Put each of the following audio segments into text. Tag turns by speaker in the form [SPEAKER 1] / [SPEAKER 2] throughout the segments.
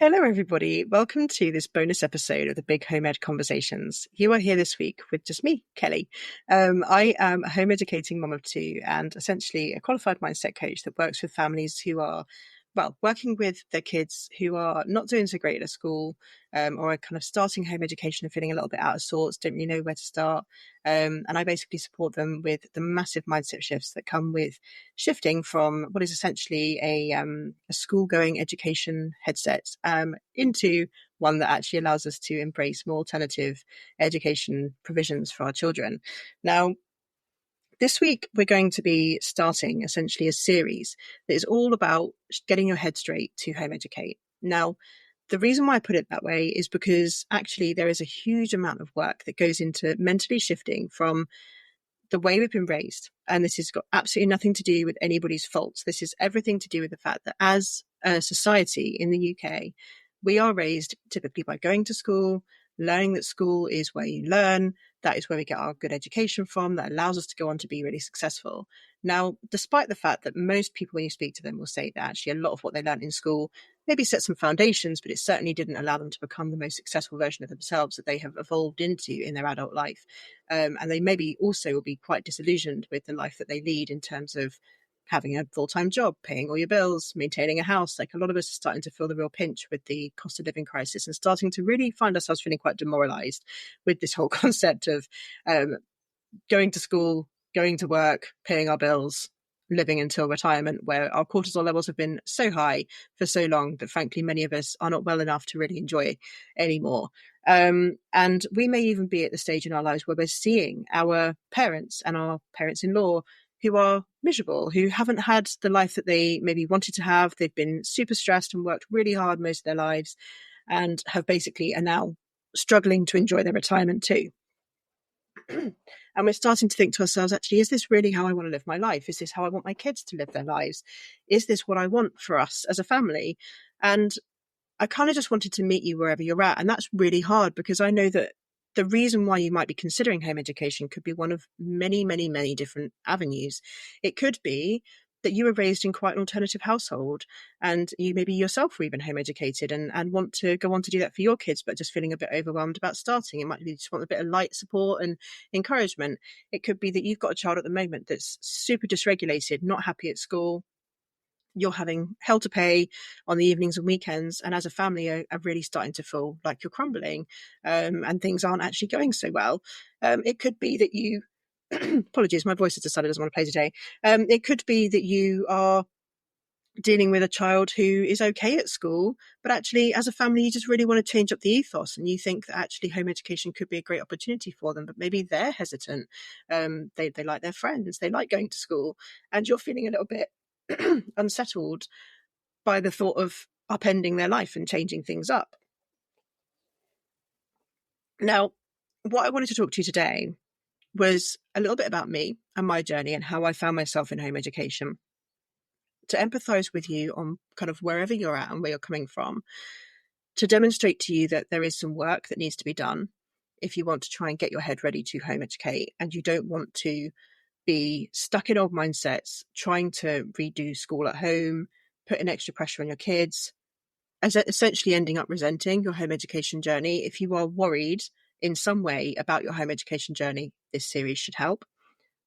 [SPEAKER 1] Hello, everybody. Welcome to this bonus episode of the Big Home Ed Conversations. You are here this week with just me, Kelly. I am a home educating mum of two and essentially a qualified mindset coach that works with families who are, working with their kids who are not doing so great at school, or are kind of starting home education and feeling a little bit out of sorts, don't really know where to start. And I basically support them with the massive mindset shifts that come with shifting from what is essentially a school-going education headset into one that actually allows us to embrace more alternative education provisions for our children. Now, this week, we're going to be starting essentially a series that is all about getting your head straight to home educate. Now, the reason why I put it that way is because actually there is a huge amount of work that goes into mentally shifting from the way we've been raised. And this has got absolutely nothing to do with anybody's faults. This is everything to do with the fact that as a society in the UK, we are raised typically by going to school, learning that school is where you learn. That is where we get our good education from. That allows us to go on to be really successful. Now, despite the fact that most people, when you speak to them, will say that actually a lot of what they learned in school maybe set some foundations, but it certainly didn't allow them to become the most successful version of themselves that they have evolved into in their adult life. And they maybe also will be quite disillusioned with the life that they lead in terms of having a full-time job, paying all your bills, maintaining a house. Like a lot of us are starting to feel the real pinch with the cost of living crisis and starting to really find ourselves feeling quite demoralized with this whole concept of going to school, going to work, paying our bills, living until retirement, where our cortisol levels have been so high for so long that frankly many of us are not well enough to really enjoy anymore. And we may even be at the stage in our lives where we're seeing our parents and our parents-in-law who are miserable, who haven't had the life that they maybe wanted to have. They've been super stressed and worked really hard most of their lives and have basically are now struggling to enjoy their retirement too. And we're starting to think to ourselves, actually, is this really how I want to live my life? Is this how I want my kids to live their lives? Is this what I want for us as a family? And I kind of just wanted to meet you wherever you're at. And that's really hard because I know that the reason why you might be considering home education could be one of many, many, many different avenues. It could be that you were raised in quite an alternative household and you maybe yourself were even home educated and want to go on to do that for your kids, but just feeling a bit overwhelmed about starting. It might be just want a bit of light support and encouragement. It could be that you've got a child at the moment that's super dysregulated, not happy at school. You're having hell to pay on the evenings and weekends, and as a family are really starting to feel like you're crumbling, and things aren't actually going so well. It could be that you apologies, my voice has decided it doesn't want to play today. It could be that you are dealing with a child who is okay at school, but actually as a family you just really want to change up the ethos and you think that actually home education could be a great opportunity for them, but maybe they're hesitant. They like their friends, they like going to school, and you're feeling a little bit unsettled by the thought of upending their life and changing things up. Now, what I wanted to talk to you today was a little bit about me and my journey and how I found myself in home education, to empathize with you on kind of wherever you're at and where you're coming from, to demonstrate to you that there is some work that needs to be done if you want to try and get your head ready to home educate and you don't want to be stuck in old mindsets, trying to redo school at home, putting extra pressure on your kids, as essentially ending up resenting your home education journey. If you are worried in some way about your home education journey, this series should help.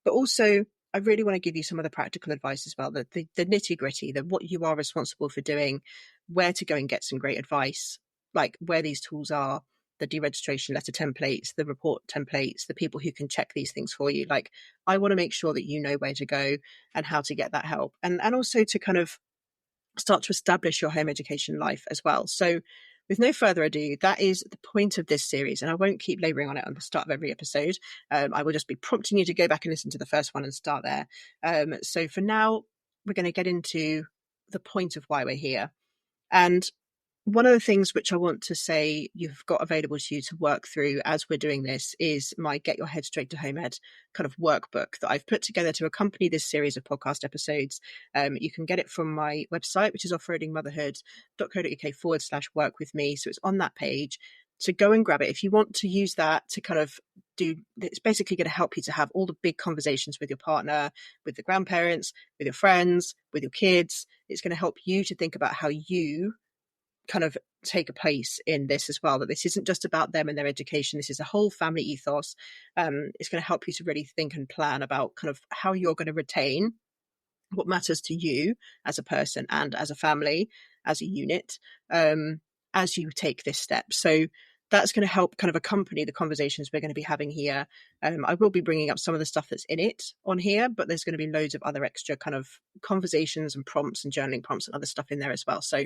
[SPEAKER 1] But also, I really want to give you some of the practical advice as well, the nitty gritty, that what you are responsible for doing, where to go and get some great advice, like where these tools are, the deregistration letter templates, the report templates, the people who can check these things for you. Like, I want to make sure that you know where to go and how to get that help. And also to kind of start to establish your home education life as well. So with no further ado, that is the point of this series, and I won't keep labouring on it on the start of every episode. I will just be prompting you to go back and listen to the first one and start there. So for now, we're going to get into the point of why we're here. And one of the things which I want to say you've got available to you to work through as we're doing this is my Get Your Head Straight to Home Ed kind of workbook that I've put together to accompany this series of podcast episodes. You can get it from my website, which is offroadingmotherhood.co.uk/work with me. So it's on that page. So go and grab it. If you want to use that to kind of it's basically going to help you to have all the big conversations with your partner, with the grandparents, with your friends, with your kids. It's going to help you to think about how you kind of take a place in this as well, that this isn't just about them and their education. This is a whole family ethos. It's going to help you to really think and plan about kind of how you're going to retain what matters to you as a person and as a family, as a unit, as you take this step. So that's going to help kind of accompany the conversations we're going to be having here. I will be bringing up some of the stuff that's in it on here, but there's going to be loads of other extra kind of conversations and prompts and journaling prompts and other stuff in there as well. So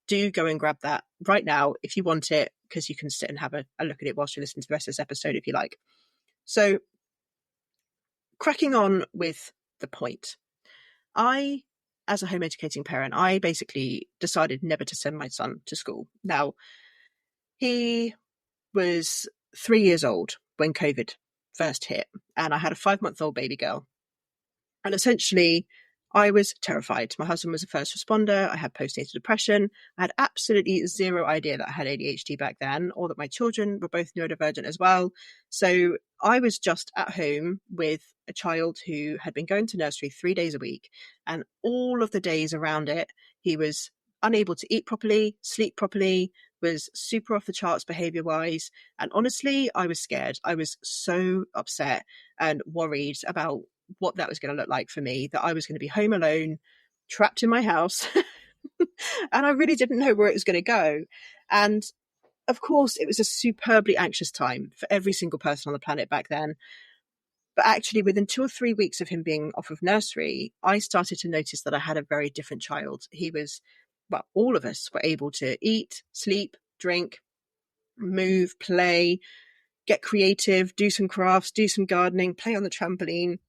[SPEAKER 1] do go and grab that right now if you want it, because you can sit and have a look at it whilst you listen to the rest of this episode if you like. So cracking on with the point. I, as a home educating parent, I basically decided never to send my son to school. Now, he was 3 years old when COVID first hit, and I had a 5-month-old baby girl. And essentially, I was terrified. My husband was a first responder. I had postnatal depression. I had absolutely zero idea that I had ADHD back then, or that my children were both neurodivergent as well. So I was just at home with a child who had been going to nursery 3 days a week. And all of the days around it, he was unable to eat properly, sleep properly, was super off the charts behavior wise. And honestly, I was scared. I was so upset and worried about what that was going to look like for me, that I was going to be home alone, trapped in my house. And I really didn't know where it was going to go. And of course, it was a superbly anxious time for every single person on the planet back then. But actually, within 2 or 3 weeks of him being off of nursery, I started to notice that I had a very different child. He was, well, all of us were able to eat, sleep, drink, move, play, get creative, do some crafts, do some gardening, play on the trampoline.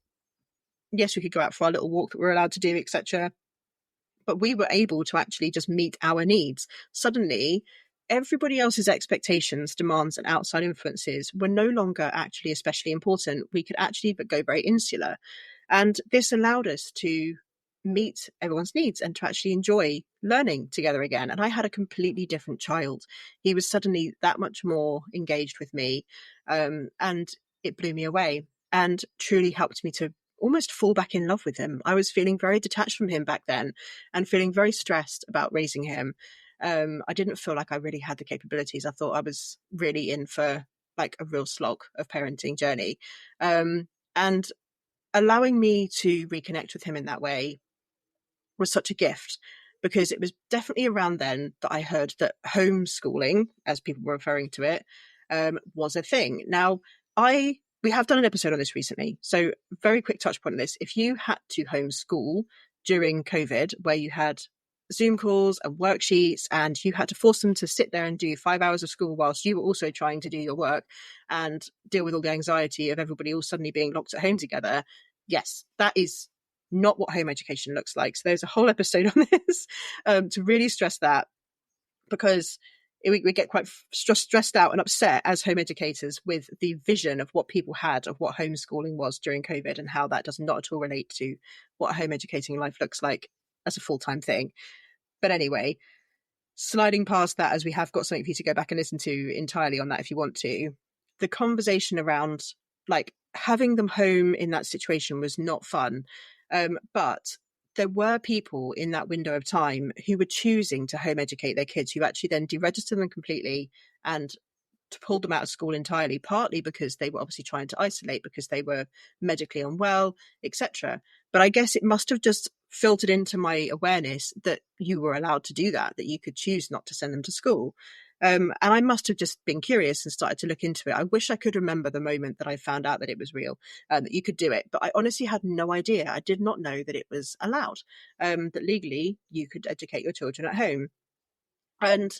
[SPEAKER 1] Yes, we could go out for our little walk that we're allowed to do, etc. But we were able to actually just meet our needs. Suddenly, everybody else's expectations, demands, and outside influences were no longer actually especially important. We could actually but go very insular. And this allowed us to meet everyone's needs and to actually enjoy learning together again. And I had a completely different child. He was suddenly that much more engaged with me. And it blew me away and truly helped me to almost fall back in love with him. I was feeling very detached from him back then and feeling very stressed about raising him. I didn't feel like I really had the capabilities. I thought I was really in for like a real slog of parenting journey. And allowing me to reconnect with him in that way was such a gift, because it was definitely around then that I heard that homeschooling, as people were referring to it, was a thing. Now, we have done an episode on this recently. So very quick touch point on this. If you had to homeschool during COVID, where you had Zoom calls and worksheets and you had to force them to sit there and do 5 hours of school whilst you were also trying to do your work and deal with all the anxiety of everybody all suddenly being locked at home together, yes, that is not what home education looks like. So there's a whole episode on this to really stress that, because we get quite stressed out and upset as home educators with the vision of what people had of what homeschooling was during COVID, and how that does not at all relate to what a home educating life looks like as a full-time thing. But anyway, sliding past that, as we have got something for you to go back and listen to entirely on that if you want to, the conversation around like having them home in that situation was not fun. But there were people in that window of time who were choosing to home educate their kids, who actually then deregistered them completely and to pull them out of school entirely, partly because they were obviously trying to isolate because they were medically unwell, etc. But I guess it must have just filtered into my awareness that you were allowed to do that you could choose not to send them to school. And I must have just been curious and started to look into it. I wish I could remember the moment that I found out that it was real, that you could do it. But I honestly had no idea. I did not know that it was allowed, that legally you could educate your children at home. And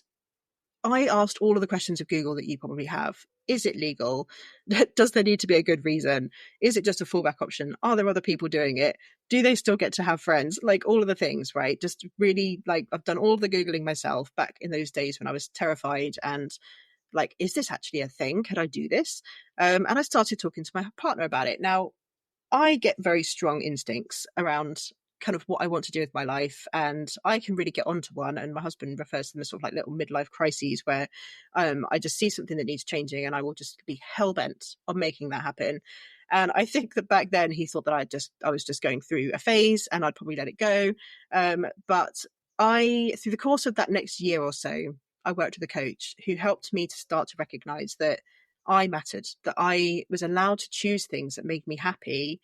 [SPEAKER 1] I asked all of the questions of Google that you probably have. Is it legal? Does there need to be a good reason? Is it just a fallback option? Are there other people doing it? Do they still get to have friends? Like all of the things, right? Just really like I've done all of the Googling myself back in those days when I was terrified and like, is this actually a thing? Could I do this? And I started talking to my partner about it. Now, I get very strong instincts around kind of what I want to do with my life, and I can really get onto one. And my husband refers to them as sort of like little midlife crises, where I just see something that needs changing, and I will just be hell bent on making that happen. And I think that back then he thought that I was just going through a phase, and I'd probably let it go. But through the course of that next year or so, I worked with a coach who helped me to start to recognize that I mattered, that I was allowed to choose things that made me happy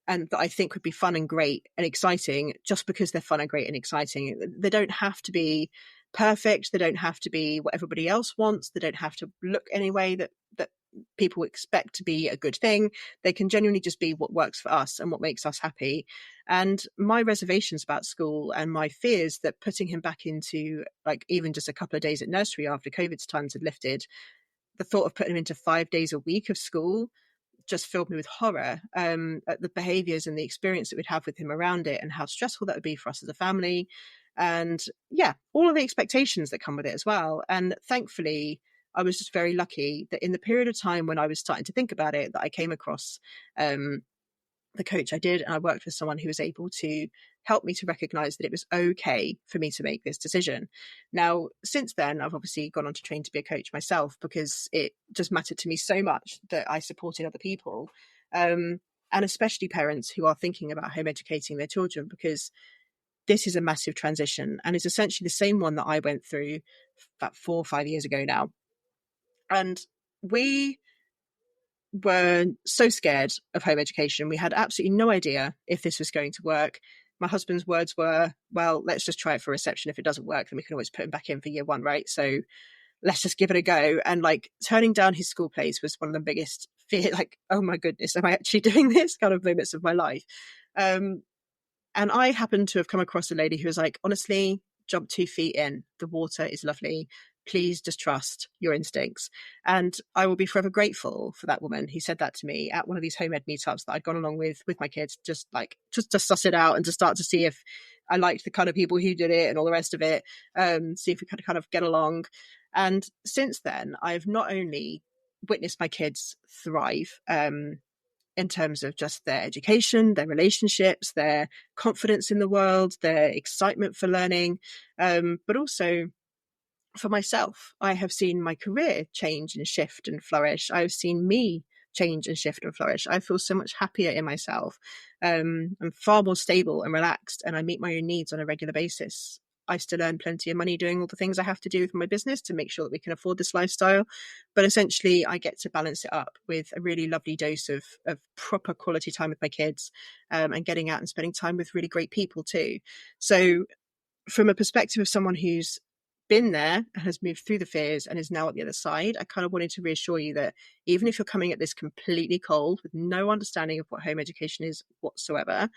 [SPEAKER 1] and that I think would be fun and great and exciting just because they're fun and great and exciting. They don't have to be perfect. They don't have to be what everybody else wants. They don't have to look any way that people expect to be a good thing. They can genuinely just be what works for us and what makes us happy. And my reservations about school and my fears that putting him back into like even just a couple of days at nursery after COVID's times had lifted, the thought of putting him into 5 days a week of school just filled me with horror at the behaviors and the experience that we'd have with him around it and how stressful that would be for us as a family. And yeah, all of the expectations that come with it as well. And thankfully, I was just very lucky that in the period of time when I was starting to think about it, that I came across the coach I did, and I worked with someone who was able to help me to recognize that it was okay for me to make this decision. Now, since then, I've obviously gone on to train to be a coach myself because it just mattered to me so much that I supported other people, and especially parents who are thinking about home educating their children, because this is a massive transition and it's essentially the same one that I went through about 4 or 5 years ago now. And we were so scared of home education. We had absolutely no idea if this was going to work. My husband's words were, well, let's just try it for reception. If it doesn't work, then we can always put him back in for year one, right? So let's just give it a go. And like turning down his school place was one of the biggest fear, like, oh my goodness, am I actually doing this kind of moments of my life? And I happened to have come across a lady who was like, honestly, jump 2 feet in. The water is lovely. Please just trust your instincts. And I will be forever grateful for that woman who said that to me at one of these home ed meetups that I'd gone along with my kids, just to suss it out and to start to see if I liked the kind of people who did it and all the rest of it, see if we could kind of get along. And since then, I've not only witnessed my kids thrive, in terms of just their education, their relationships, their confidence in the world, their excitement for learning, but also for myself. I have seen my career change and shift and flourish. I've seen me change and shift and flourish. I feel so much happier in myself. I'm far more stable and relaxed, and I meet my own needs on a regular basis. I still earn plenty of money doing all the things I have to do with my business to make sure that we can afford this lifestyle. But essentially, I get to balance it up with a really lovely dose of proper quality time with my kids, and getting out and spending time with really great people too. So from a perspective of someone who's been there and has moved through the fears and is now at the other side, I kind of wanted to reassure you that even if you're coming at this completely cold with no understanding of what home education is whatsoever,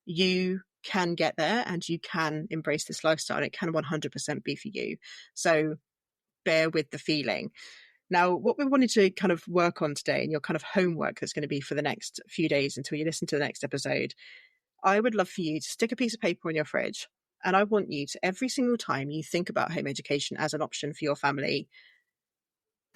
[SPEAKER 1] you can get there and you can embrace this lifestyle. And it can 100% be for you. So bear with the feeling. Now, what we wanted to kind of work on today, and your kind of homework that's going to be for the next few days until you listen to the next episode, I would love for you to stick a piece of paper in your fridge. And I want you to, every single time you think about home education as an option for your family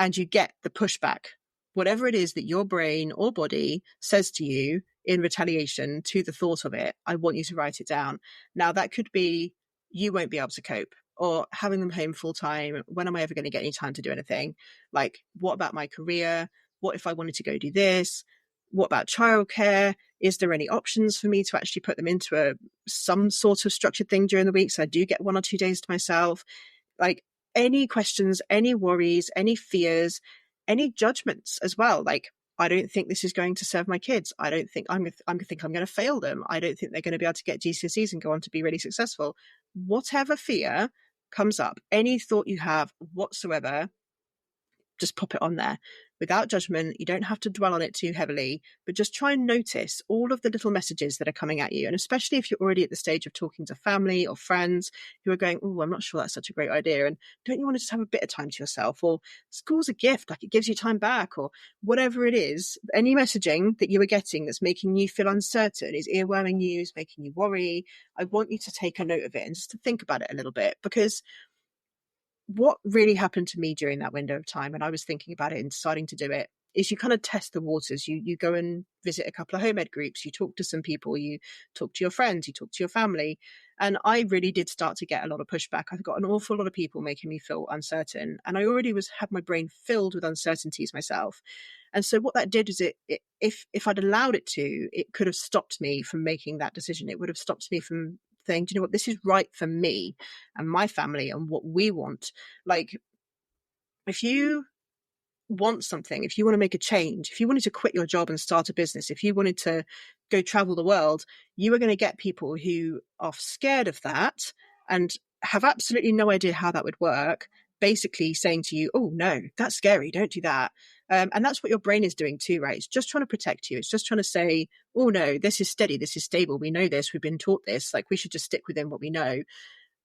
[SPEAKER 1] and you get the pushback, whatever it is that your brain or body says to you in retaliation to the thought of it, I want you to write it down. Now, that could be, you won't be able to cope, or having them home full time. When am I ever going to get any time to do anything? Like, what about my career? What if I wanted to go do this? What about childcare? Is there any options for me to actually put them into some sort of structured thing during the week so I do get 1 or 2 days to myself? Like, any questions, any worries, any fears, any judgments as well. Like, I don't think this is going to serve my kids. I don't think I'm going to fail them. I don't think they're going to be able to get GCSEs and go on to be really successful. Whatever fear comes up, any thought you have whatsoever, just pop it on there without judgment. You don't have to dwell on it too heavily, but just try and notice all of the little messages that are coming at you. And especially if you're already at the stage of talking to family or friends who are going, oh, I'm not sure that's such a great idea. And don't you want to just have a bit of time to yourself? Or school's a gift, like it gives you time back, or whatever it is. Any messaging that you are getting that's making you feel uncertain, is earworming you, is making you worry, I want you to take a note of it and just to think about it a little bit, because what really happened to me during that window of time, and I was thinking about it and deciding to do it, is you kind of test the waters. You go and visit a couple of home ed groups, you talk to some people, you talk to your friends, you talk to your family. And I really did start to get a lot of pushback. I've got an awful lot of people making me feel uncertain. And I already had my brain filled with uncertainties myself. And so what that did is if I'd allowed it to, it could have stopped me from making that decision. It would have stopped me from saying, do you know what, this is right for me and my family and what we want. Like, if you want something, if you want to make a change, if you wanted to quit your job and start a business, if you wanted to go travel the world, you are going to get people who are scared of that and have absolutely no idea how that would work, basically saying to you, oh no, that's scary, don't do that. And that's what your brain is doing too, right? It's just trying to protect you. It's just trying to say, oh no, this is steady, this is stable, we know this, we've been taught this, like we should just stick within what we know.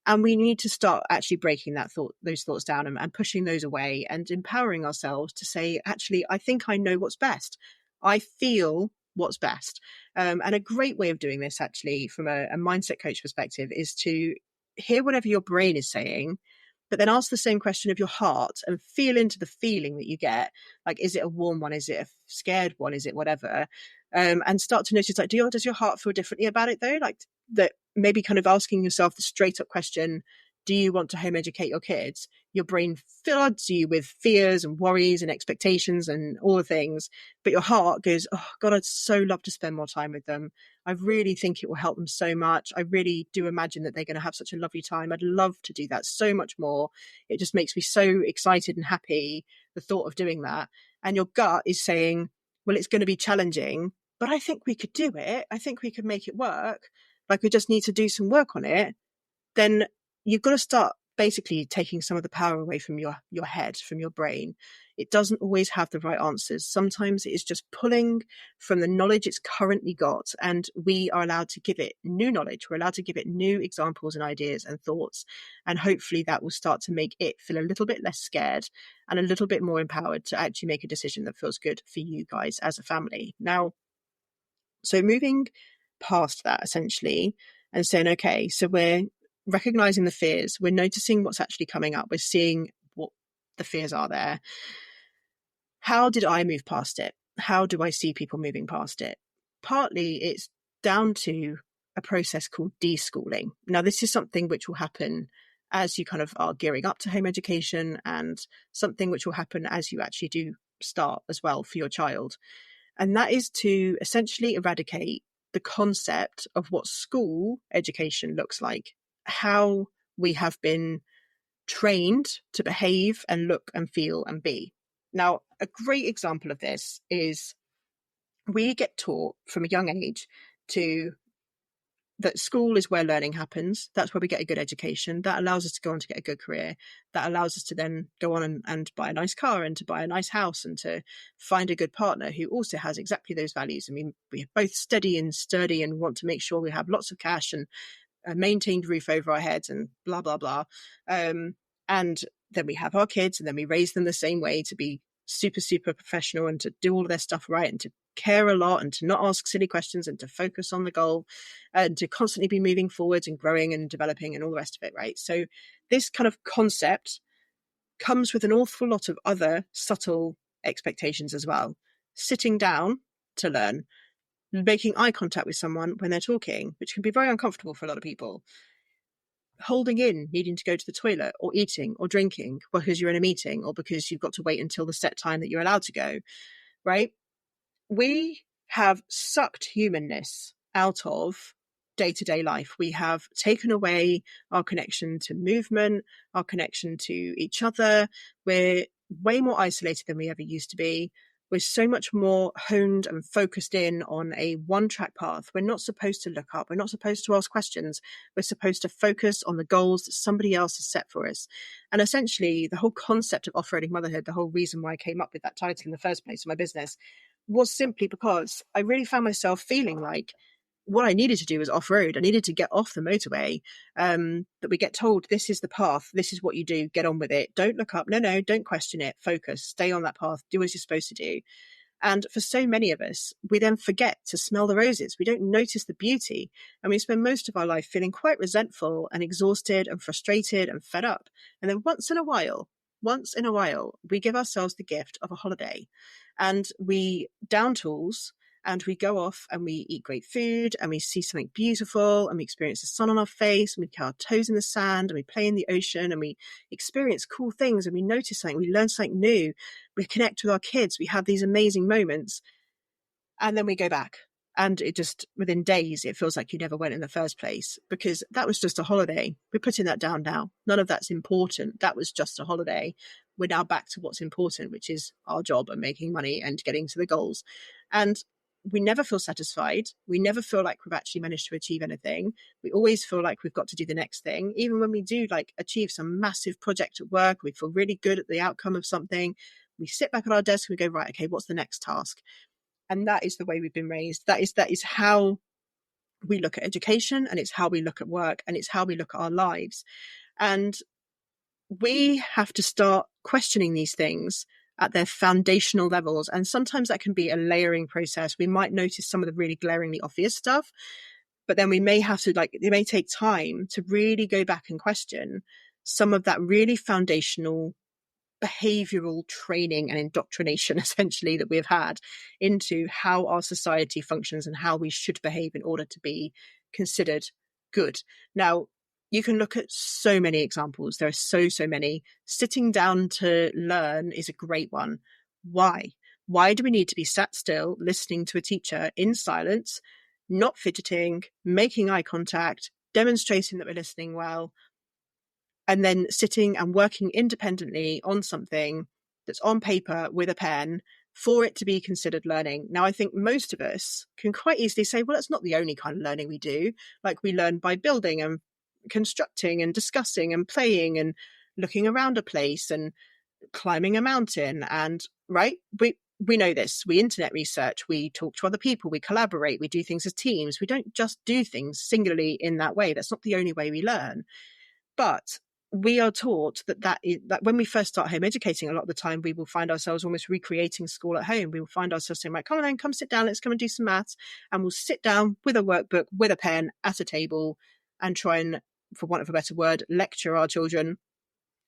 [SPEAKER 1] And we need to start actually breaking those thoughts down, and pushing those away, and empowering ourselves to say, actually, I think I know what's best. I feel what's best. And a great way of doing this, actually, from a mindset coach perspective, is to hear whatever your brain is saying, but then ask the same question of your heart and feel into the feeling that you get. Like, is it a warm one? Is it a scared one? Is it whatever? And start to notice, like, does your heart feel differently about it though? Like, that maybe kind of asking yourself the straight up question, do you want to home educate your kids? Your brain floods you with fears and worries and expectations and all the things, but your heart goes, oh God, I'd so love to spend more time with them. I really think it will help them so much. I really do imagine that they're going to have such a lovely time. I'd love to do that so much more. It just makes me so excited and happy, the thought of doing that. And your gut is saying, well, it's going to be challenging, but I think we could do it. I think we could make it work. Like, we just need to do some work on it. Then you've got to start basically taking some of the power away from your head, from your brain. It doesn't always have the right answers. Sometimes it is just pulling from the knowledge it's currently got, and we are allowed to give it new knowledge. We're allowed to give it new examples and ideas and thoughts, and hopefully that will start to make it feel a little bit less scared and a little bit more empowered to actually make a decision that feels good for you guys as a family. Now, so moving past that, essentially, and saying, okay, so we're recognizing the fears, we're noticing what's actually coming up, we're seeing what the fears are there. How did I move past it? How do I see people moving past it? Partly it's down to a process called deschooling. Now, this is something which will happen as you kind of are gearing up to home education, and something which will happen as you actually do start as well for your child. And that is to essentially eradicate the concept of what school education looks like, how we have been trained to behave and look and feel and be. Now, a great example of this is we get taught from a young age that school is where learning happens. That's where we get a good education. That allows us to go on to get a good career. That allows us to then go on and buy a nice car, and to buy a nice house, and to find a good partner who also has exactly those values. I mean, we're both steady and sturdy and want to make sure we have lots of cash and a maintained roof over our heads and blah, blah, blah. And then we have our kids, and then we raise them the same way, to be super, super professional and to do all of their stuff right, and to care a lot, and to not ask silly questions, and to focus on the goal, and to constantly be moving forwards and growing and developing and all the rest of it, right? So this kind of concept comes with an awful lot of other subtle expectations as well. Sitting down to learn, making eye contact with someone when they're talking, which can be very uncomfortable for a lot of people. Holding in, needing to go to the toilet, or eating or drinking because you're in a meeting, or because you've got to wait until the set time that you're allowed to go, right? We have sucked humanness out of day-to-day life. We have taken away our connection to movement, our connection to each other. We're way more isolated than we ever used to be. We're so much more honed and focused in on a one-track path. We're not supposed to look up. We're not supposed to ask questions. We're supposed to focus on the goals that somebody else has set for us. And essentially, the whole concept of Offroading Motherhood, the whole reason why I came up with that title in the first place of my business, was simply because I really found myself feeling like what I needed to do was off-road. I needed to get off the motorway, that we get told, this is the path, this is what you do, get on with it. Don't look up. No, don't question it. Focus, stay on that path, do as you're supposed to do. And for so many of us, we then forget to smell the roses. We don't notice the beauty. And we spend most of our life feeling quite resentful and exhausted and frustrated and fed up. And then once in a while, we give ourselves the gift of a holiday, and we down tools, and we go off and we eat great food, and we see something beautiful, and we experience the sun on our face, and we get our toes in the sand, and we play in the ocean, and we experience cool things, and we notice something, we learn something new, we connect with our kids, we have these amazing moments, and then we go back And it just, within days, it feels like you never went in the first place, because that was just a holiday. We're putting that down now. None of that's important. That was just a holiday. We're now back to what's important, which is our job and making money and getting to the goals. And we never feel satisfied. We never feel like we've actually managed to achieve anything. We always feel like we've got to do the next thing. Even when we do like achieve some massive project at work, we feel really good at the outcome of something. We sit back at our desk and we go, right, okay, what's the next task? And that is the way we've been raised. That is how we look at education, and it's how we look at work, and it's how we look at our lives. And we have to start questioning these things at their foundational levels. And sometimes that can be a layering process. We might notice some of the really glaringly obvious stuff, but then we may have to, like, it may take time to really go back and question some of that really foundational behavioral training and indoctrination, essentially, that we've had into how our society functions and how we should behave in order to be considered good. Now, you can look at so many examples. There are so many. Sitting down to learn is a great one. Why? Why do we need to be sat still, listening to a teacher in silence, not fidgeting, making eye contact, demonstrating that we're listening well, and then sitting and working independently on something that's on paper with a pen for it to be considered learning? Now, I think most of us can quite easily say, well, that's not the only kind of learning we do. Like, we learn by building and constructing and discussing and playing and looking around a place and climbing a mountain. And right, we know this. We internet research, we talk to other people, we collaborate, we do things as teams. We don't just do things singularly in that way. That's not the only way we learn. But we are taught that when we first start home educating, a lot of the time we will find ourselves almost recreating school at home. We will find ourselves saying, right, come on then, come sit down, let's come and do some maths. And we'll sit down with a workbook, with a pen, at a table, and try and, for want of a better word, lecture our children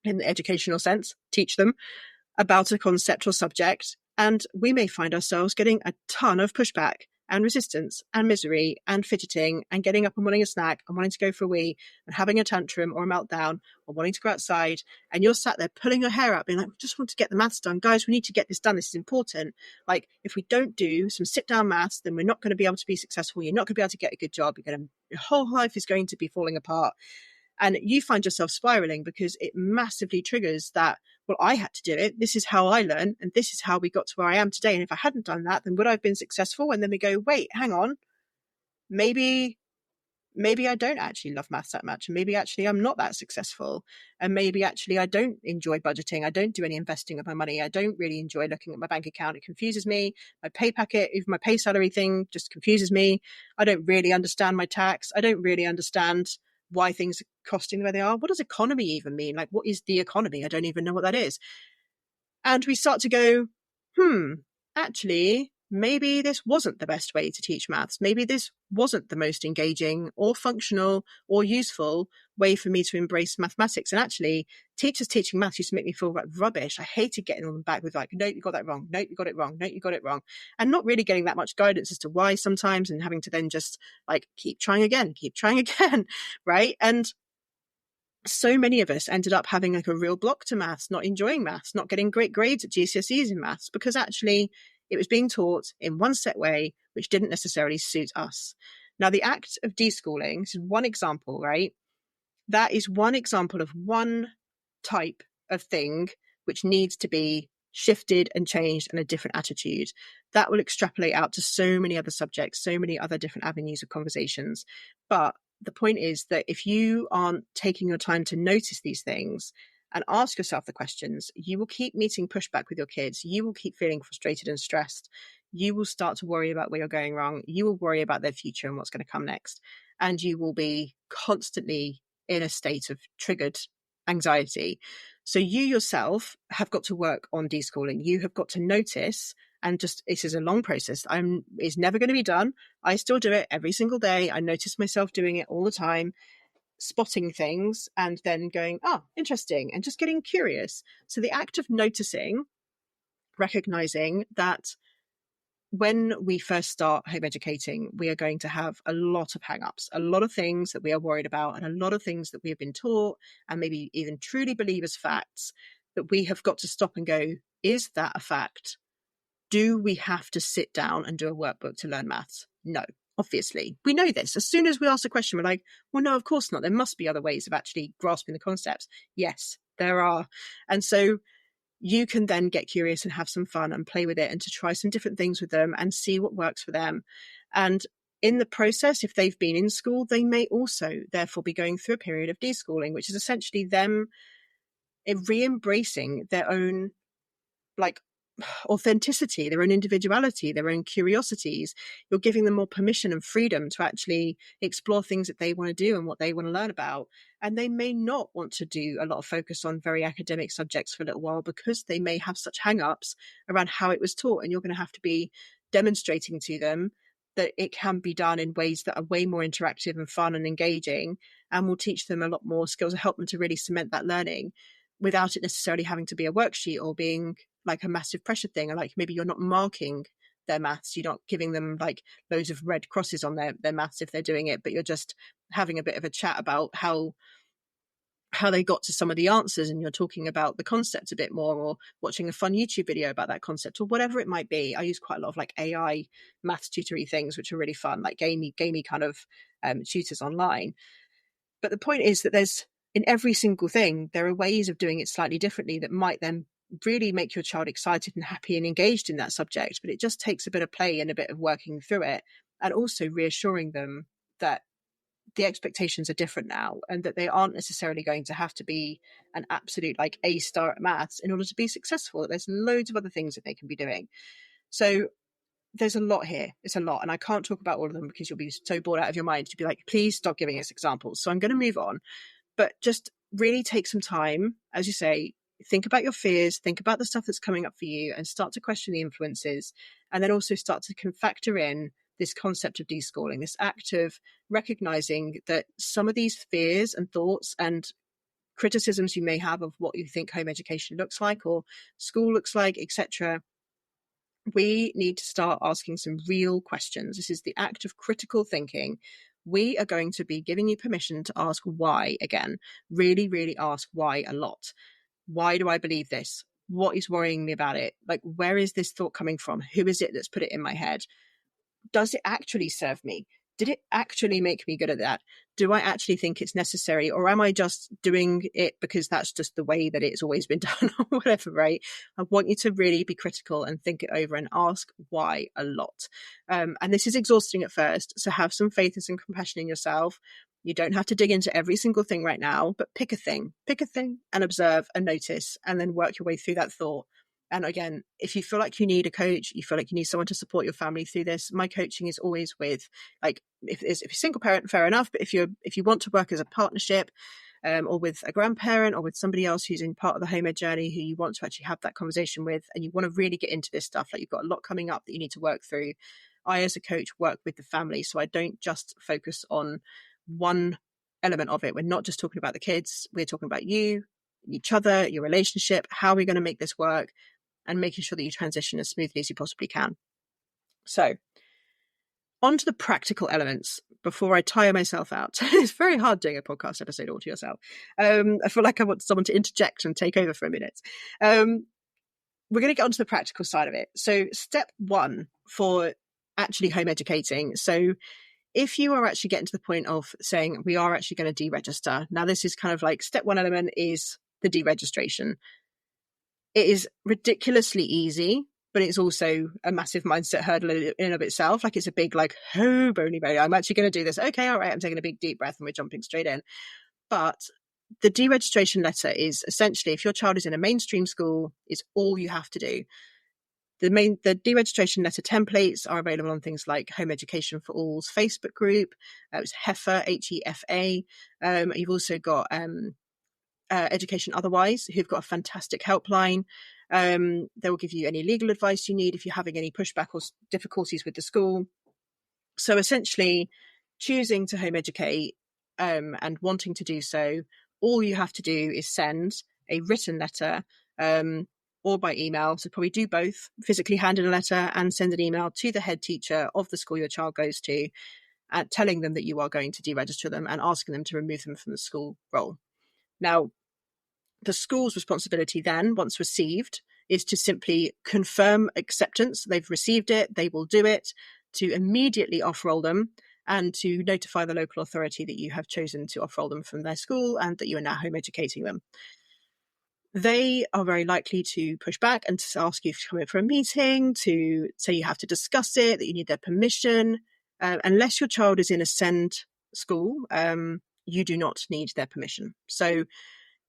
[SPEAKER 1] in the educational sense, teach them about a concept or subject. And we may find ourselves getting a ton of pushback and resistance and misery and fidgeting and getting up and wanting a snack and wanting to go for a wee and having a tantrum or a meltdown or wanting to go outside. And you're sat there pulling your hair out, being like, we just want to get the maths done. Guys, we need to get this done. This is important. Like, if we don't do some sit down maths, then we're not going to be able to be successful. You're not going to be able to get a good job. Your whole life is going to be falling apart. And you find yourself spiraling because it massively triggers that, well, I had to do it. This is how I learn. And this is how we got to where I am today. And if I hadn't done that, then would I have been successful? And then we go, wait, hang on. Maybe I don't actually love maths that much. And maybe actually I'm not that successful. And maybe actually I don't enjoy budgeting. I don't do any investing of my money. I don't really enjoy looking at my bank account. It confuses me. My pay packet, even my pay salary thing, just confuses me. I don't really understand my tax. I don't really understand why things are costing the way they are. What does economy even mean? Like, what is the economy? I don't even know what that is. And we start to go, actually, maybe this wasn't the best way to teach maths. Maybe this wasn't the most engaging or functional or useful way for me to embrace mathematics. And actually, teachers teaching maths used to make me feel like rubbish. I hated getting on them back with like, no, you got that wrong. No, you got it wrong. No, you got it wrong. And not really getting that much guidance as to why sometimes, and having to then just like, keep trying again, right? And so many of us ended up having like a real block to maths, not enjoying maths, not getting great grades at GCSEs in maths, because actually it was being taught in one set way, which didn't necessarily suit us. Now, the act of deschooling is one example, right? That is one example of one type of thing which needs to be shifted and changed, and a different attitude. That will extrapolate out to so many other subjects, so many other different avenues of conversations. But the point is that if you aren't taking your time to notice these things and ask yourself the questions, you will keep meeting pushback with your kids. You will keep feeling frustrated and stressed. You will start to worry about where you're going wrong. You will worry about their future and what's going to come next. And you will be constantly in a state of triggered anxiety. So you yourself have got to work on deschooling. You have got to notice, and just, this is a long process. It's never going to be done. I still do it every single day. I notice myself doing it all the time, spotting things and then going, oh, interesting, and just getting curious. So the act of noticing, recognizing that when we first start home educating, we are going to have a lot of hang-ups, a lot of things that we are worried about, and a lot of things that we have been taught and maybe even truly believe as facts that we have got to stop and go, is that a fact? Do we have to sit down and do a workbook to learn maths? No, obviously. We know this. As soon as we ask a question, we're like, well, no, of course not. There must be other ways of actually grasping the concepts. Yes, there are. And so you can then get curious and have some fun and play with it and to try some different things with them and see what works for them. And in the process, if they've been in school, they may also therefore be going through a period of deschooling, which is essentially them re-embracing their own like authenticity, their own individuality, their own curiosities. You're giving them more permission and freedom to actually explore things that they want to do and what they want to learn about. And they may not want to do a lot of focus on very academic subjects for a little while because they may have such hang-ups around how it was taught. And you're going to have to be demonstrating to them that it can be done in ways that are way more interactive and fun and engaging, and will teach them a lot more skills and help them to really cement that learning without it necessarily having to be a worksheet or being like a massive pressure thing. Or like maybe you're not marking their maths, you're not giving them like loads of red crosses on their maths if they're doing it, but you're just having a bit of a chat about how they got to some of the answers, and you're talking about the concept a bit more, or watching a fun YouTube video about that concept, or whatever it might be. I use quite a lot of like AI maths tutory things, which are really fun, like gamey kind of tutors online. But the point is that there's, in every single thing, there are ways of doing it slightly differently that might then really make your child excited and happy and engaged in that subject. But it just takes a bit of play and a bit of working through it, and also reassuring them that the expectations are different now, and that they aren't necessarily going to have to be an absolute like A star at maths in order to be successful. There's loads of other things that they can be doing. So there's a lot here. It's a lot. And I can't talk about all of them because you'll be so bored out of your mind to be like, please stop giving us examples. So I'm going to move on, but just really take some time, as you say, think about your fears, think about the stuff that's coming up for you, and start to question the influences. And then also start to factor in this concept of deschooling, this act of recognizing that some of these fears and thoughts and criticisms you may have of what you think home education looks like or school looks like, etc., we need to start asking some real questions. This is the act of critical thinking. We are going to be giving you permission to ask why again. Really, really ask why a lot. Why do I believe this? What is worrying me about it? Like, where is this thought coming from? Who is it that's put it in my head? Does it actually serve me? Did it actually make me good at that? Do I actually think it's necessary? Or am I just doing it because that's just the way that it's always been done or whatever, right? I want you to really be critical and think it over and ask why a lot. And this is exhausting at first. So have some faith and some compassion in yourself. You don't have to dig into every single thing right now, but pick a thing and observe and notice, and then work your way through that thought. And again, if you feel like you need a coach, you feel like you need someone to support your family through this, my coaching is always with, like, if you're a single parent, fair enough. But if you want to work as a partnership, or with a grandparent, or with somebody else who's in part of the home ed journey who you want to actually have that conversation with, and you want to really get into this stuff, like you've got a lot coming up that you need to work through, I, as a coach, work with the family. So I don't just focus on one element of it. We're not just talking about the kids. We're talking about you, each other, your relationship. How are we going to make this work? And making sure that you transition as smoothly as you possibly can. So, on to the practical elements before I tire myself out. It's very hard doing a podcast episode all to yourself. I feel like I want someone to interject and take over for a minute. We're going to get onto the practical side of it. So, step one for actually home educating. So, if you are actually getting to the point of saying, we are actually going to deregister. Now, this is kind of like step one element is the deregistration. It is ridiculously easy, but it's also a massive mindset hurdle in and of itself. Like, it's a big, like, oh, bony, I'm actually going to do this. Okay, all right, I'm taking a big deep breath and we're jumping straight in. But the deregistration letter is essentially, if your child is in a mainstream school, is all you have to do. The deregistration letter templates are available on things like Home Education for All's Facebook group. It's HEFA, HEFA. You've also got Education Otherwise, who've got a fantastic helpline. They will give you any legal advice you need if you're having any pushback or difficulties with the school. So essentially, choosing to home educate and wanting to do so, all you have to do is send a written letter or by email. So probably do both, physically hand in a letter and send an email to the head teacher of the school your child goes to, telling them that you are going to deregister them and asking them to remove them from the school roll. Now, the school's responsibility then, once received, is to simply confirm acceptance. They've received it, they will do it. to immediately off-roll them and to notify the local authority that you have chosen to off-roll them from their school and that you are now home educating them. They are very likely to push back and to ask you to come in for a meeting, to say you have to discuss it, that you need their permission. Unless your child is in a SEND school, you do not need their permission. So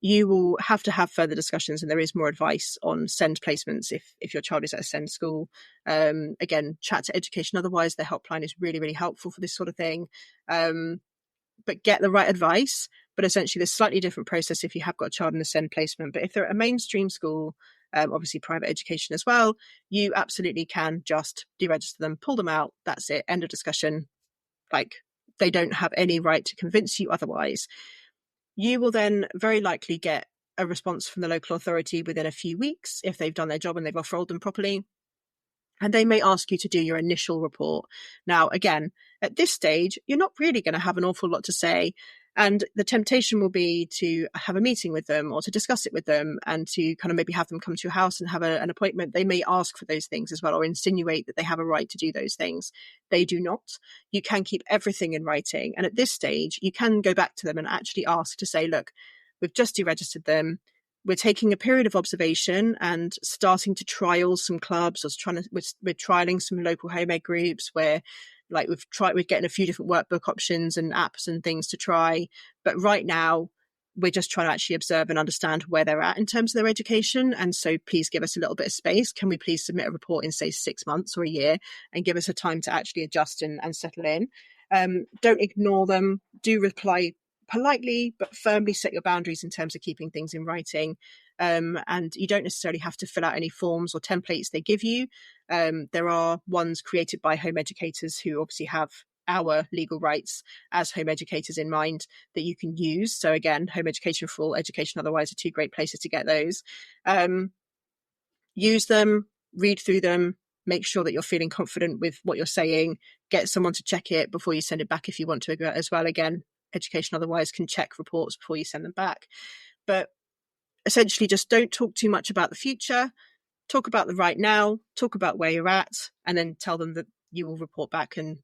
[SPEAKER 1] you will have to have further discussions, and there is more advice on SEND placements if your child is at a SEND school. Again, chat to Education Otherwise. Their helpline is really, really helpful for this sort of thing. But get the right advice. But essentially, there's a slightly different process if you have got a child in a SEND placement. But if they're at a mainstream school, obviously private education as well, you absolutely can just deregister them, pull them out. That's it. End of discussion. Like, they don't have any right to convince you otherwise. You will then very likely get a response from the local authority within a few weeks if they've done their job and they've off-rolled them properly. And they may ask you to do your initial report. Now, again, at this stage, you're not really going to have an awful lot to say. And the temptation will be to have a meeting with them or to discuss it with them and to kind of maybe have them come to your house and have an appointment. They may ask for those things as well, or insinuate that they have a right to do those things. They do not. You can keep everything in writing. And at this stage, you can go back to them and actually ask to say, look, we've just deregistered them. We're taking a period of observation and starting to trial some clubs, or we're trialing some local home ed groups where we're getting a few different workbook options and apps and things to try. But right now, we're just trying to actually observe and understand where they're at in terms of their education. And so please give us a little bit of space. Can we please submit a report in, say, 6 months or a year and give us a time to actually adjust and settle in? Don't ignore them. Do reply politely, but firmly set your boundaries in terms of keeping things in writing. And you don't necessarily have to fill out any forms or templates they give you. There are ones created by home educators who obviously have our legal rights as home educators in mind that you can use. So again, Home Education for All, Education Otherwise are two great places to get those. Use them, read through them, make sure that you're feeling confident with what you're saying, get someone to check it before you send it back if you want to as well. Again, Education Otherwise can check reports before you send them back. But essentially, just don't talk too much about the future. Talk about the right now, talk about where you're at, and then tell them that you will report back and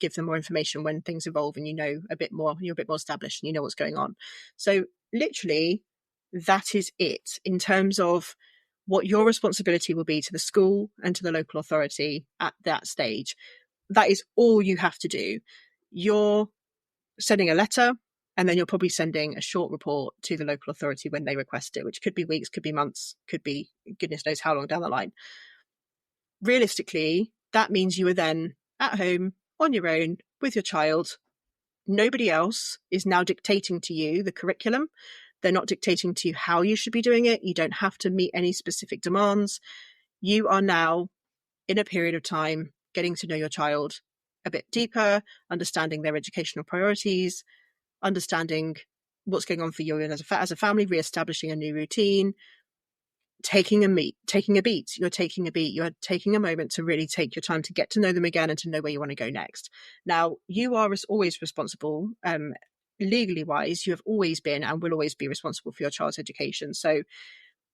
[SPEAKER 1] give them more information when things evolve and you know a bit more, you're a bit more established and you know what's going on. So literally, that is it in terms of what your responsibility will be to the school and to the local authority at that stage. That is all you have to do. You're sending a letter, and then you're probably sending a short report to the local authority when they request it, which could be weeks, could be months, could be goodness knows how long down the line. Realistically, that means you are then at home on your own with your child. Nobody else is now dictating to you the curriculum. They're not dictating to you how you should be doing it. You don't have to meet any specific demands. You are now in a period of time getting to know your child a bit deeper, understanding their educational priorities, understanding what's going on for you and as a family, re-establishing a new routine, taking a beat. You're taking a moment to really take your time to get to know them again and to know where you want to go next. Now, you are always responsible, legally wise, you have always been and will always be responsible for your child's education. So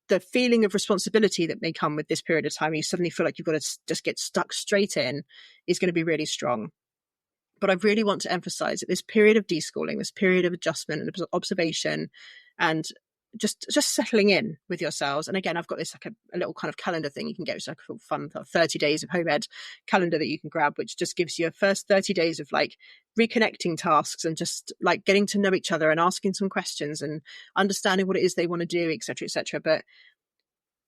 [SPEAKER 1] the feeling of responsibility that may come with this period of time, you suddenly feel like you've got to just get stuck straight in, is going to be really strong. But I really want to emphasize that this period of deschooling, this period of adjustment and observation and just settling in with yourselves. And again, I've got this a little kind of calendar thing you can get. It's like a fun 30 days of home ed calendar that you can grab, which just gives you a first 30 days of reconnecting tasks and just getting to know each other and asking some questions and understanding what it is they want to do, etc., etc. But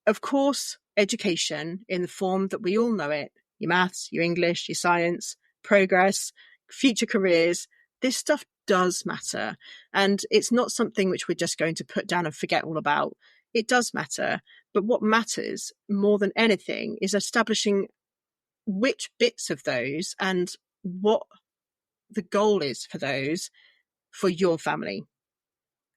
[SPEAKER 1] of course, education in the form that we all know it, your maths, your English, your science, progress, future careers, this stuff does matter. And it's not something which we're just going to put down and forget all about. It does matter. But what matters more than anything is establishing which bits of those and what the goal is for those for your family.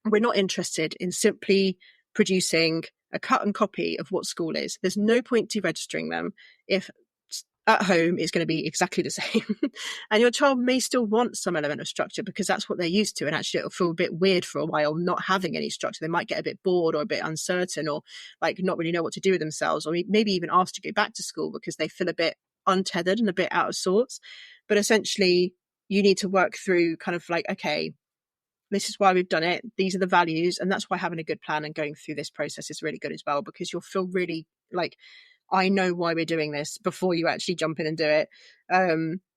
[SPEAKER 1] We're not interested in simply producing a cut and copy of what school is. There's no point deregistering them if at home is going to be exactly the same. And your child may still want some element of structure because that's what they're used to. And actually it'll feel a bit weird for a while not having any structure. They might get a bit bored or a bit uncertain or not really know what to do with themselves, or maybe even asked to go back to school because they feel a bit untethered and a bit out of sorts. But essentially, you need to work through kind of like, okay, this is why we've done it. These are the values. And that's why having a good plan and going through this process is really good as well, because you'll feel really like, I know why we're doing this before you actually jump in and do it.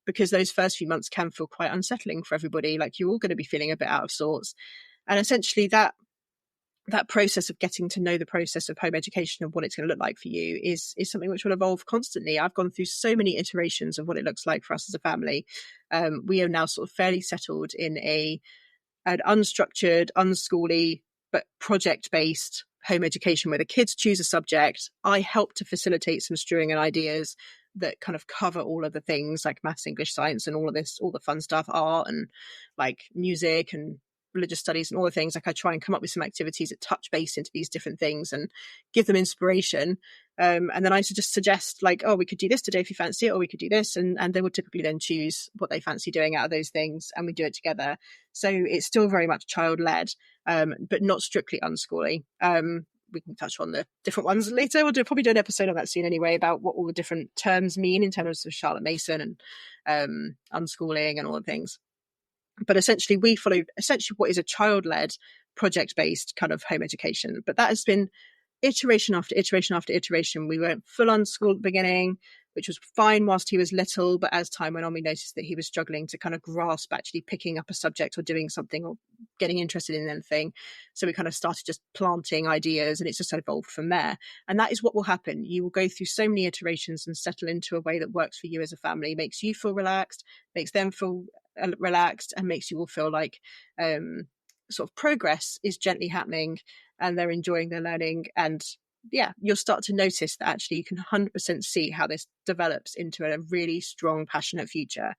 [SPEAKER 1] Because those first few months can feel quite unsettling for everybody. Like, you're all going to be feeling a bit out of sorts. And essentially that process of getting to know the process of home education and what it's going to look like for you is something which will evolve constantly. I've gone through so many iterations of what it looks like for us as a family. We are now sort of fairly settled in an unstructured, unschooly, but project-based home education where the kids choose a subject. I help to facilitate some strewing and ideas that kind of cover all of the things like maths, English, science, and all of this, all the fun stuff, art and like music and religious studies and all the things. Like, I try and come up with some activities that touch base into these different things and give them inspiration. And then I just suggest like, oh, we could do this today if you fancy it, or we could do this. And they would typically then choose what they fancy doing out of those things, and we do it together. So it's still very much child-led, but not strictly unschooly. We can touch on the different ones later. We'll probably do an episode on that soon anyway, about what all the different terms mean in terms of Charlotte Mason and unschooling and all the things. But essentially, we follow what is a child-led, project-based kind of home education. But that has been iteration after iteration after iteration. We went full on school at the beginning, which was fine whilst he was little. But as time went on, we noticed that he was struggling to kind of grasp actually picking up a subject or doing something or getting interested in anything. So we kind of started just planting ideas, and it's just evolved from there. And that is what will happen. You will go through so many iterations and settle into a way that works for you as a family, makes you feel relaxed, makes them feel relaxed, and makes you all feel like sort of progress is gently happening and they're enjoying their learning. And yeah, you'll start to notice that actually you can 100% see how this develops into a really strong, passionate future.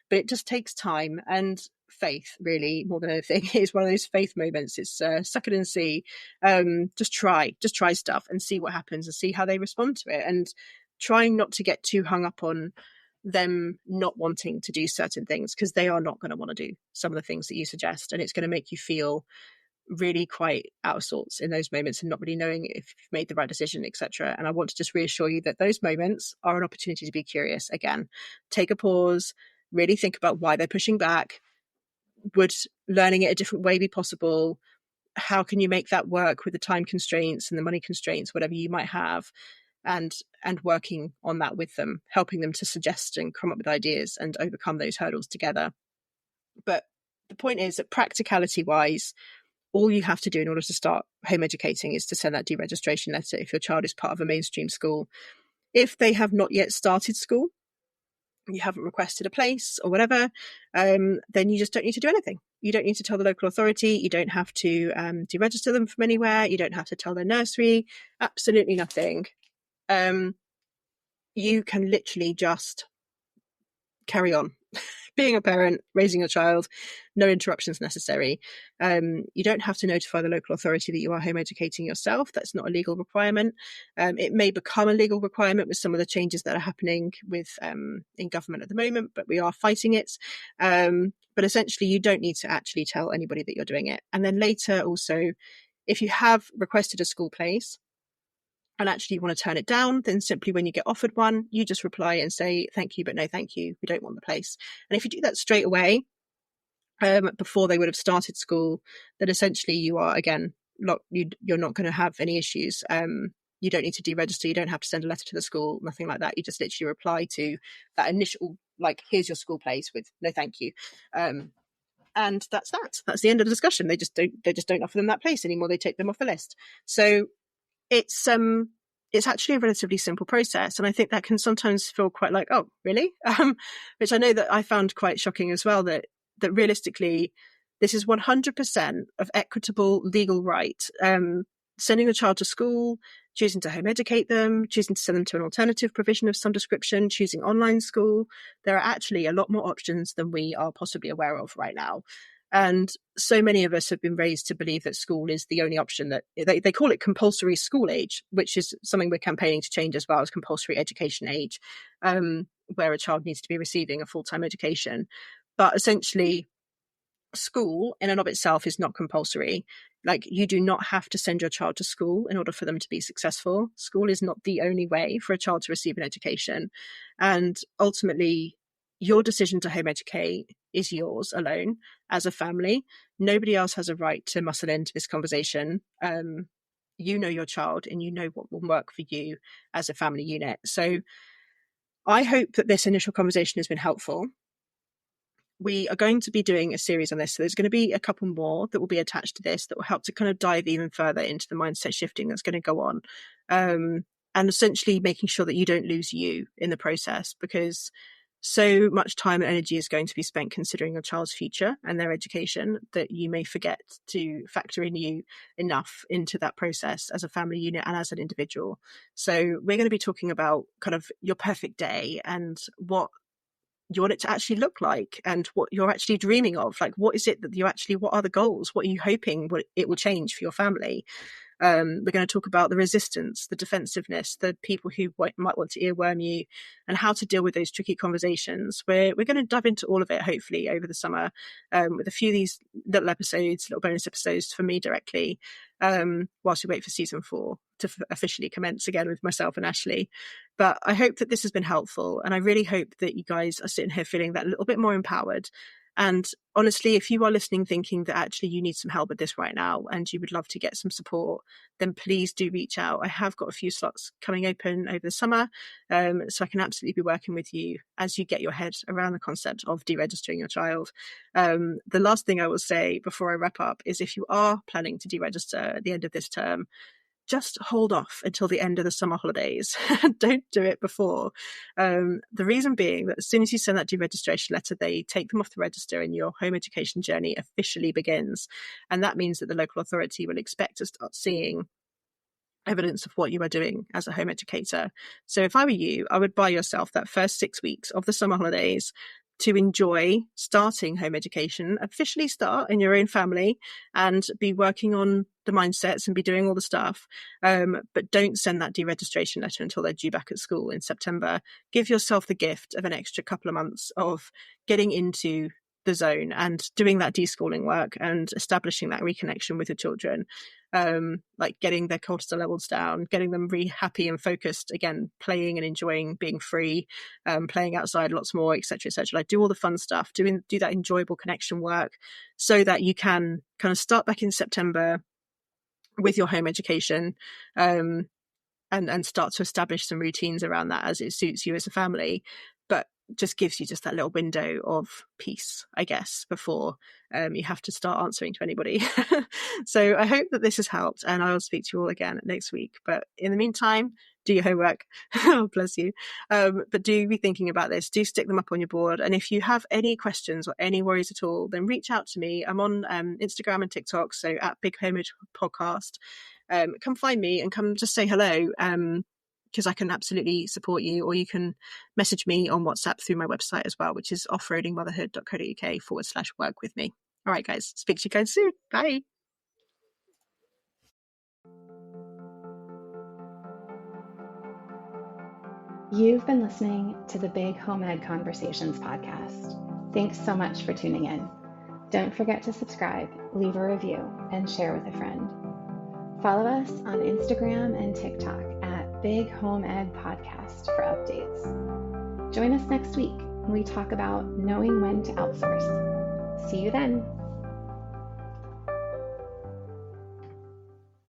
[SPEAKER 1] But it just takes time and faith, really, more than anything. It's one of those faith moments. It's suck it and see. Just try stuff and see what happens and see how they respond to it, and trying not to get too hung up on them not wanting to do certain things, because they are not going to want to do some of the things that you suggest, and it's going to make you feel really quite out of sorts in those moments and not really knowing if you've made the right decision, etc. And I want to just reassure you that those moments are an opportunity to be curious. Again, take a pause, really think about why they're pushing back. Would learning it a different way be possible? How can you make that work with the time constraints and the money constraints, whatever you might have? And working on that with them, helping them to suggest and come up with ideas and overcome those hurdles together. But the point is that practicality wise, all you have to do in order to start home educating is to send that deregistration letter if your child is part of a mainstream school. If they have not yet started school, you haven't requested a place or whatever, then you just don't need to do anything. You don't need to tell the local authority. You don't have to deregister them from anywhere. You don't have to tell their nursery. Absolutely nothing. You can literally just carry on being a parent, raising a child, no interruptions necessary. You don't have to notify the local authority that you are home educating yourself. That's not a legal requirement. It may become a legal requirement with some of the changes that are happening with in government at the moment, but we are fighting it. But essentially, you don't need to actually tell anybody that you're doing it. And then later also, if you have requested a school place and actually you want to turn it down, then simply when you get offered one, you just reply and say, thank you, but no thank you. We don't want the place. And if you do that straight away, before they would have started school, then essentially you are, again, you're not going to have any issues. You don't need to deregister. You don't have to send a letter to the school, nothing like that. You just literally reply to that initial, like, here's your school place with no thank you. And that's the end of the discussion. They just don't offer them that place anymore. They take them off the list. So it's actually a relatively simple process, and I think that can sometimes feel quite like, oh, really? Which I know that I found quite shocking as well, that realistically, this is 100% of equitable legal right. Sending a child to school, choosing to home educate them, choosing to send them to an alternative provision of some description, choosing online school. There are actually a lot more options than we are possibly aware of right now. And so many of us have been raised to believe that school is the only option. That they call it compulsory school age, which is something we're campaigning to change as well as compulsory education age, where a child needs to be receiving a full-time education. But essentially, school in and of itself is not compulsory. Like, you do not have to send your child to school in order for them to be successful. School is not the only way for a child to receive an education. And ultimately, your decision to home educate is yours alone as a family. Nobody else has a right to muscle into this conversation. You know your child and you know what will work for you as a family unit. So I hope that this initial conversation has been helpful. We are going to be doing a series on this. So there's going to be a couple more that will be attached to this that will help to kind of dive even further into the mindset shifting that's going to go on. And essentially making sure that you don't lose you in the process, because so much time and energy is going to be spent considering your child's future and their education that you may forget to factor in you enough into that process as a family unit and as an individual. So we're going to be talking about kind of your perfect day and what you want it to actually look like and what you're actually dreaming of. Like, what is it that you actually, what are the goals? What are you hoping it will change for your family? We're going to talk about the resistance, the defensiveness, the people who might want to earworm you, and how to deal with those tricky conversations. We're going to dive into all of it, hopefully, over the summer, with a few of these little episodes, little bonus episodes for me directly, whilst we wait for season 4 to officially commence again with myself and Ashley. But I hope that this has been helpful, and I really hope that you guys are sitting here feeling that little bit more empowered. And honestly, if you are listening thinking that actually you need some help with this right now and you would love to get some support, then please do reach out. I have got a few slots coming open over the summer, so I can absolutely be working with you as you get your head around the concept of deregistering your child. The last thing I will say before I wrap up is, if you are planning to deregister at the end of this term, just hold off until the end of the summer holidays. Don't do it before. The reason being that as soon as you send that deregistration letter, they take them off the register and your home education journey officially begins. And that means that the local authority will expect to start seeing evidence of what you are doing as a home educator. So if I were you, I would buy yourself that first 6 weeks of the summer holidays to enjoy starting home education, officially start in your own family and be working on the mindsets and be doing all the stuff. But don't send that deregistration letter until they're due back at school in September. Give yourself the gift of an extra couple of months of getting into the zone and doing that deschooling work and establishing that reconnection with your children, like getting their cortisol levels down, getting them really happy and focused again, playing and enjoying being free, playing outside lots more, etc., etc. Like, do all the fun stuff, do that enjoyable connection work, so that you can kind of start back in September with your home education, and start to establish some routines around that as it suits you as a family. But just gives you just that little window of peace, I guess, before you have to start answering to anybody. So I hope that this has helped, and I'll speak to you all again next week. But in the meantime, do your homework. Oh, bless you. But do be thinking about this. Do stick them up on your board. And if you have any questions or any worries at all, then reach out to me. I'm on Instagram and TikTok, so at Big Homage Podcast. Come find me and come just say hello, because I can absolutely support you. Or you can message me on WhatsApp through my website as well, which is offroadingmotherhood.co.uk/work with me. All right, guys. Speak to you guys soon. Bye.
[SPEAKER 2] You've been listening to the Big Home Ed Conversations podcast. Thanks so much for tuning in. Don't forget to subscribe, leave a review, and share with a friend. Follow us on Instagram and TikTok at Big Home Ed Podcast for updates. Join us next week when we talk about knowing when to outsource. See you then.